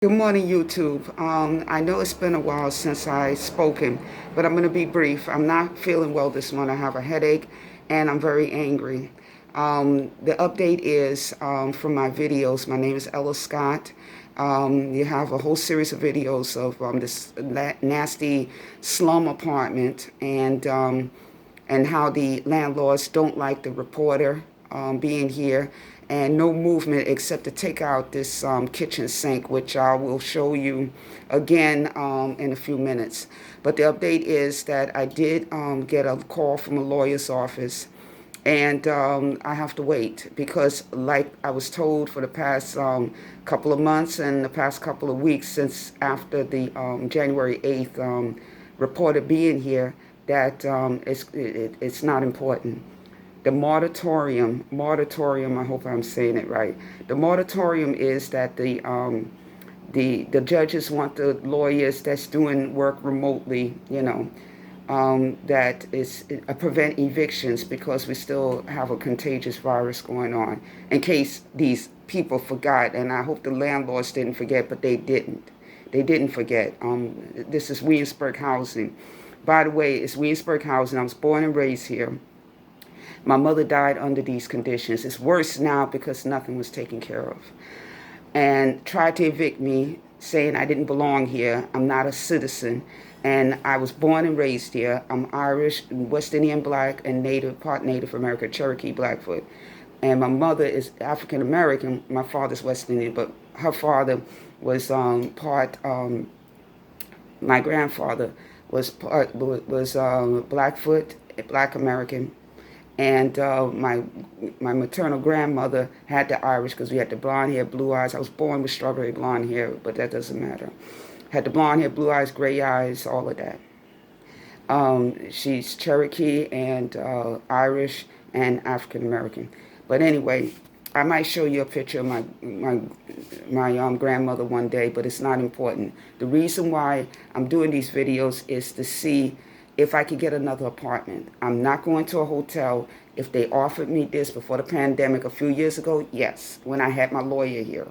Good morning, YouTube. I know it's been a while since I spoken, but I'm going to be brief. I'm not feeling well this morning. I have a headache, and I'm very angry. The update is from my videos. My name is Ella Scott. You have a whole series of videos of this nasty slum apartment and how the landlords don't like the reporter being here, and no movement except to take out this kitchen sink, which I will show you again in a few minutes. But the update is that I did get a call from a lawyer's office, and I have to wait because, like I was told for the past couple of months and the past couple of weeks since after the January 8th reporter being here, that it's not important. The moratorium, I hope I'm saying it right. The moratorium is that the judges want the lawyers that's doing work remotely, that is prevent evictions because we still have a contagious virus going on. In case these people forgot, and I hope the landlords didn't forget, but they didn't. They didn't forget. This is Williamsburg housing. By the way, it's Williamsburg housing. I was born and raised here. My mother died under these conditions. It's worse now because nothing was taken care of. And tried to evict me, saying I didn't belong here. I'm not a citizen. And I was born and raised here. I'm Irish, West Indian Black, and part Native American, Cherokee Blackfoot. And my mother is African American. My father's West Indian, but her father was my grandfather was Blackfoot, Black American, and my maternal grandmother had the Irish because we had the blonde hair, blue eyes. I was born with strawberry blonde hair, but that doesn't matter. Had the blonde hair, blue eyes, gray eyes, all of that. She's Cherokee and Irish and African American. But anyway, I might show you a picture of my grandmother one day, but it's not important. The reason why I'm doing these videos is to see if I could get another apartment. I'm not going to a hotel. If they offered me this before the pandemic a few years ago, yes, when I had my lawyer here,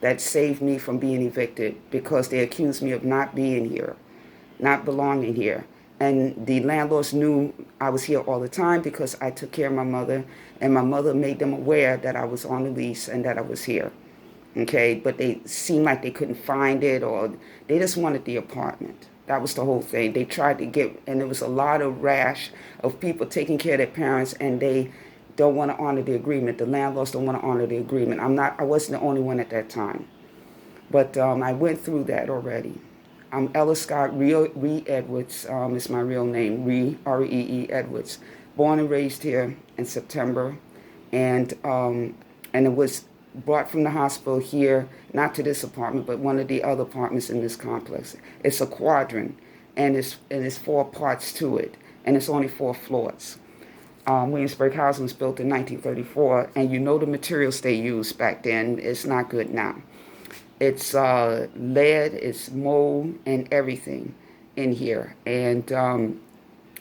that saved me from being evicted because they accused me of not being here, not belonging here. And the landlords knew I was here all the time because I took care of my mother, and my mother made them aware that I was on the lease and that I was here. Okay, but they seemed like they couldn't find it, or they just wanted the apartment. That was the whole thing. They tried to get, and there was a lot of rash of people taking care of their parents, and they don't want to honor the agreement. The landlords don't want to honor the agreement. I wasn't the only one at that time. But I went through that already. I'm Ella Scott Ree Edwards is my real name, Ree, R-E-E Edwards. Born and raised here in September, and it was brought from the hospital here, not to this apartment, but one of the other apartments in this complex. It's a quadrant, and it's 4 parts to it, and it's only 4 floors. Williamsburg housing was built in 1934, and you know the materials they used back then. It's not good now. It's lead, it's mold, and everything in here. And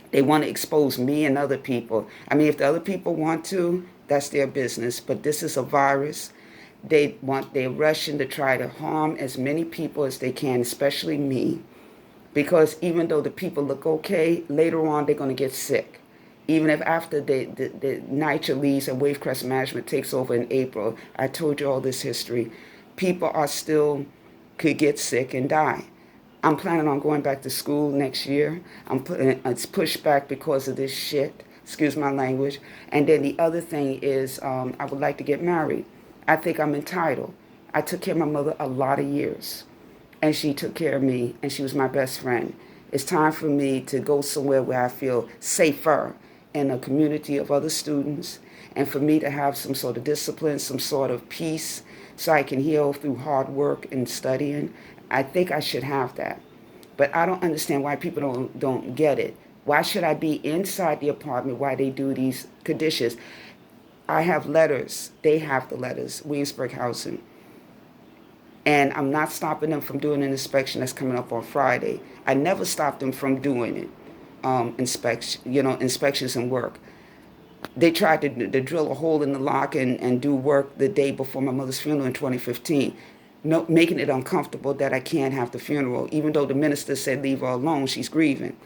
they want to expose me and other people. I mean, if the other people want to, that's their business. But this is a virus. They're rushing to try to harm as many people as they can, especially me. Because even though the people look okay, later on they're going to get sick. Even if after the NYCHA leaves and Wavecrest Management takes over in April, I told you all this history, people could get sick and die. I'm planning on going back to school next year. It's pushed back because of this shit, excuse my language. And then the other thing is I would like to get married. I think I'm entitled. I took care of my mother a lot of years, and she took care of me, and she was my best friend. It's time for me to go somewhere where I feel safer in a community of other students, and for me to have some sort of discipline, some sort of peace, so I can heal through hard work and studying. I think I should have that. But I don't understand why people don't get it. Why should I be inside the apartment while they do these conditions? I have letters. They have the letters, Williamsburg Housing. And I'm not stopping them from doing an inspection that's coming up on Friday. I never stopped them from doing it, inspections and work. They tried to drill a hole in the lock and do work the day before my mother's funeral in 2015. no, making it uncomfortable that I can't have the funeral, even though the minister said leave her alone, she's grieving.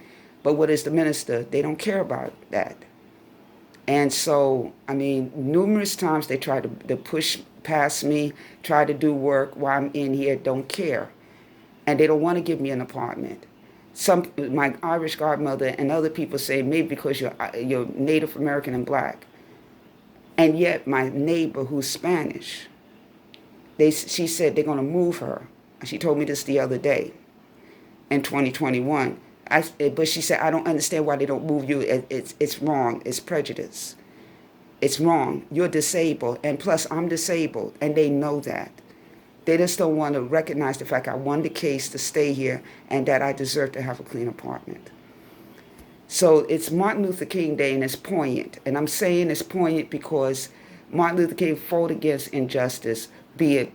But what is the minister? They don't care about that. And so, I mean, numerous times they try to push past me, try to do work while I'm in here, don't care. And they don't want to give me an apartment. My Irish godmother and other people say maybe because you're Native American and black. And yet my neighbor who's Spanish, she said they're going to move her. She told me this the other day in 2021. But she said, I don't understand why they don't move you. It's wrong. It's prejudice. It's wrong. You're disabled. And plus, I'm disabled. And they know that. They just don't want to recognize the fact I won the case to stay here and that I deserve to have a clean apartment. So it's Martin Luther King Day, and it's poignant. And I'm saying it's poignant because Martin Luther King fought against injustice, be it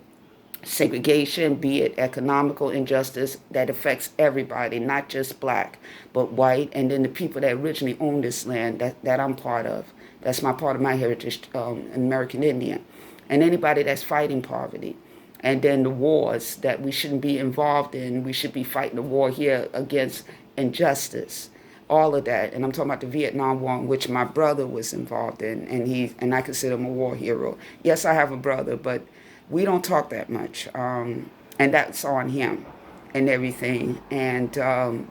segregation, be it economical injustice that affects everybody, not just black, but white, and then the people that originally owned this land that I'm part of. That's part of my heritage, American Indian. And anybody that's fighting poverty. And then the wars that we shouldn't be involved in. We should be fighting the war here against injustice. All of that. And I'm talking about the Vietnam War, in which my brother was involved in, and I consider him a war hero. Yes, I have a brother, but we don't talk that much, and that's on him and everything. And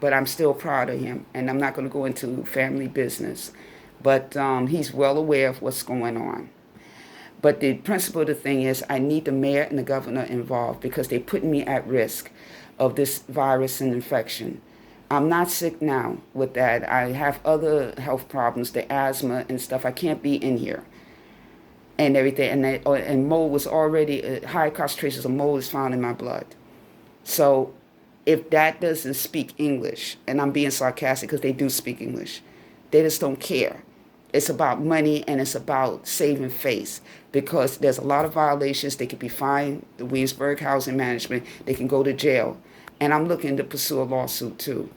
but I'm still proud of him, and I'm not going to go into family business. But he's well aware of what's going on. But the principle of the thing is I need the mayor and the governor involved because they're putting me at risk of this virus and infection. I'm not sick now with that. I have other health problems, the asthma and stuff. I can't be in here. And everything, and mold was already, high concentrations of mold is found in my blood. So if that doesn't speak English, and I'm being sarcastic because they do speak English, they just don't care. It's about money and it's about saving face because there's a lot of violations. They could be fined, the Williamsburg Housing Management, they can go to jail. And I'm looking to pursue a lawsuit too,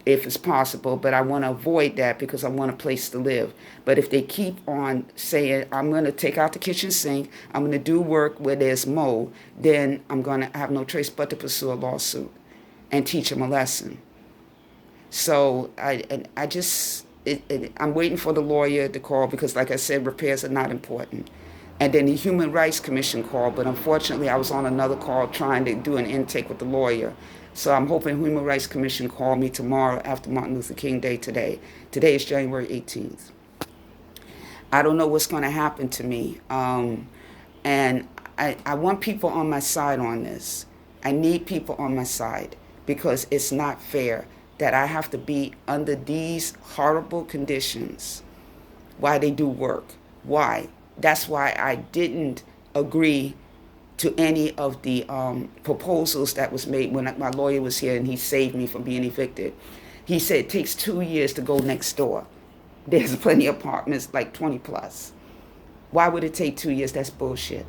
if it's possible, but I want to avoid that because I want a place to live. But if they keep on saying, I'm going to take out the kitchen sink, I'm going to do work where there's mold, then I'm going to have no choice but to pursue a lawsuit and teach them a lesson. So I'm waiting for the lawyer to call because, like I said, repairs are not important. And then the Human Rights Commission called, but unfortunately I was on another call trying to do an intake with the lawyer. So I'm hoping Human Rights Commission call me tomorrow after Martin Luther King Day today. Today is January 18th. I don't know what's going to happen to me. And I want people on my side on this. I need people on my side because it's not fair that I have to be under these horrible conditions while they do work. Why? That's why I didn't agree to any of the proposals that was made when my lawyer was here and he saved me from being evicted. He said it takes 2 years to go next door. There's plenty of apartments, like 20 plus. Why would it take 2 years? That's bullshit.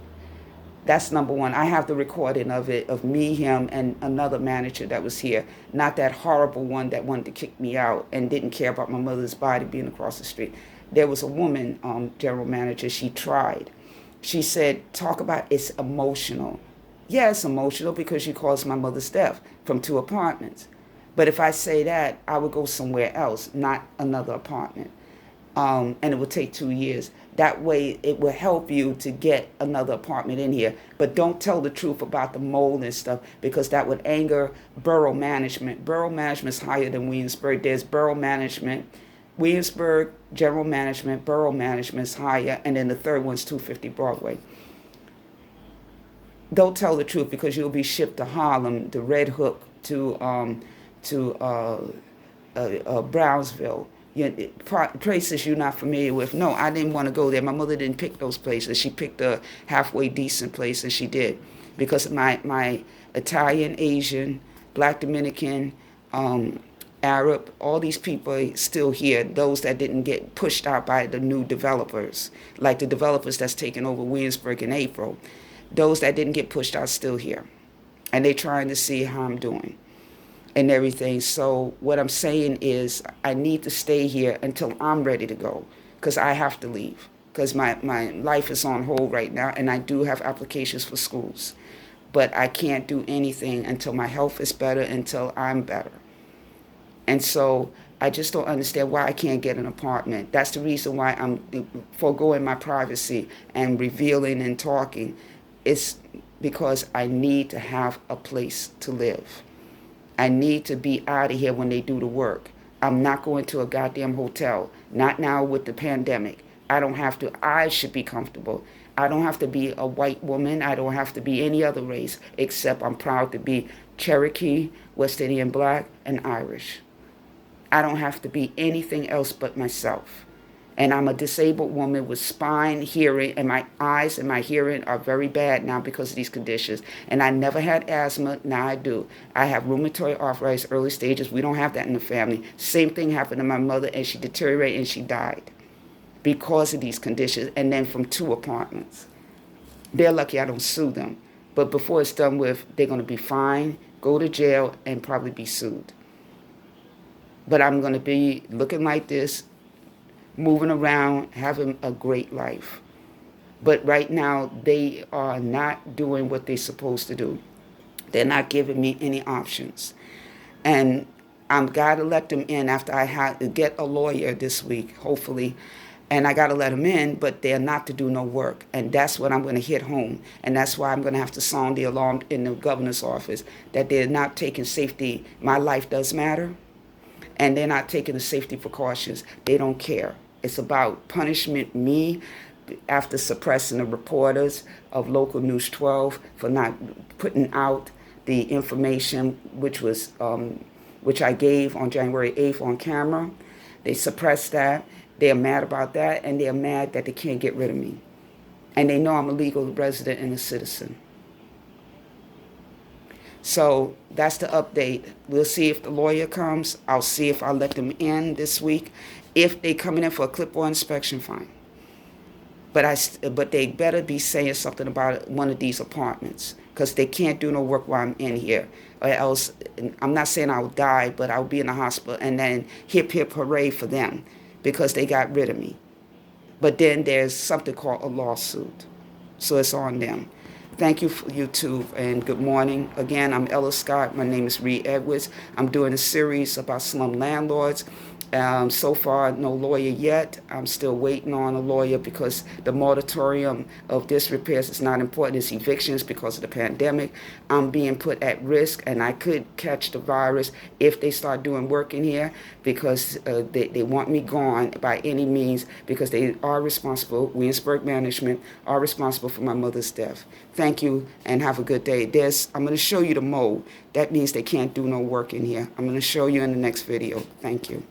That's number one. I have the recording of it, of me, him, and another manager that was here. Not that horrible one that wanted to kick me out and didn't care about my mother's body being across the street. There was a woman, general manager, she tried. She said, talk about it's emotional. Yeah, it's emotional because she caused my mother's death from 2 apartments. But if I say that, I would go somewhere else, not another apartment. And it would take 2 years. That way, it will help you to get another apartment in here. But don't tell the truth about the mold and stuff because that would anger borough management. Borough management is higher than Williamsburg. There's borough management. Williamsburg, general management, borough management is higher, and then the third one's 250 Broadway. Don't tell the truth because you'll be shipped to Harlem, to Red Hook, to Brownsville, places you're not familiar with. No, I didn't want to go there. My mother didn't pick those places. She picked a halfway decent place, and she did because my Italian, Asian, Black Dominican, Arab, all these people are still here, those that didn't get pushed out by the new developers, like the developers that's taking over Williamsburg in April. Those that didn't get pushed out still here. And they're trying to see how I'm doing and everything. So what I'm saying is I need to stay here until I'm ready to go because I have to leave because my life is on hold right now and I do have applications for schools. but I can't do anything until my health is better, until I'm better. And so I just don't understand why I can't get an apartment. That's the reason why I'm foregoing my privacy and revealing and talking. It's because I need to have a place to live. I need to be out of here when they do the work. I'm not going to a goddamn hotel. Not now with the pandemic. I don't have to. I should be comfortable. I don't have to be a white woman. I don't have to be any other race, except I'm proud to be Cherokee, West Indian Black, and Irish. I don't have to be anything else but myself. And I'm a disabled woman with spine, hearing, and my eyes and my hearing are very bad now because of these conditions. And I never had asthma, now I do. I have rheumatoid arthritis, early stages. We don't have that in the family. Same thing happened to my mother, and she deteriorated and she died because of these conditions, and then from 2 apartments. They're lucky I don't sue them. But before it's done with, they're going to be fined, go to jail, and probably be sued. But I'm going to be looking like this, moving around, having a great life. But right now, they are not doing what they're supposed to do. They're not giving me any options. And I've got to let them in after I have to get a lawyer this week, hopefully. And I got to let them in, but they're not to do no work. And that's what I'm going to hit home. And that's why I'm going to have to sound the alarm in the governor's office, that they're not taking safety. My life does matter. And they're not taking the safety precautions. They don't care. It's about punishment me after suppressing the reporters of Local News 12 for not putting out the information which I gave on January 8th on camera. They suppressed that. They're mad about that, and they're mad that they can't get rid of me. And they know I'm a legal resident and a citizen. So that's the update. We'll see if the lawyer comes. I'll see if I'll let them in this week. If they coming in for a clipboard inspection, fine. But they better be saying something about one of these apartments, because they can't do no work while I'm in here. Or else, I'm not saying I'll die, but I'll be in the hospital, and then hip, hip, hooray for them, because they got rid of me. But then there's something called a lawsuit. So it's on them. Thank you for YouTube, and good morning. Again, I'm Ella Scott. My name is Reed Edwards. I'm doing a series about slum landlords. So far, no lawyer yet. I'm still waiting on a lawyer because the moratorium of disrepairs is not important. It's evictions because of the pandemic. I'm being put at risk, and I could catch the virus if they start doing work in here, because they want me gone by any means, because they are responsible, Williamsburg management are responsible for my mother's death. Thank you, and have a good day. I'm going to show you the mode. That means they can't do no work in here. I'm going to show you in the next video. Thank you.